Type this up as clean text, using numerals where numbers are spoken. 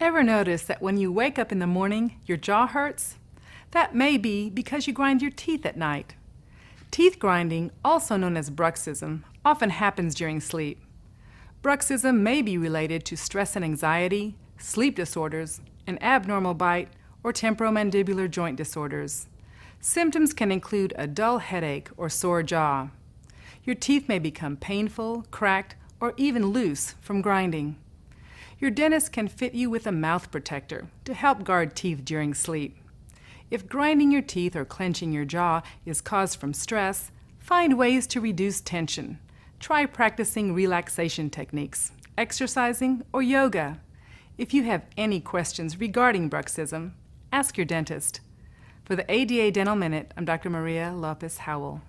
Ever notice that when you wake up in the morning, your jaw hurts? That may be because you grind your teeth at night. Teeth grinding, also known as bruxism, often happens during sleep. Bruxism may be related to stress and anxiety, sleep disorders, an abnormal bite, or temporomandibular joint disorders. Symptoms can include a dull headache or sore jaw. Your teeth may become painful, cracked, or even loose from grinding. Your dentist can fit you with a mouth protector to help guard teeth during sleep. If grinding your teeth or clenching your jaw is caused from stress, find ways to reduce tension. Try practicing relaxation techniques, exercising, or yoga. If you have any questions regarding bruxism, ask your dentist. For the ADA Dental Minute, I'm Dr. Maria Lopez Howell.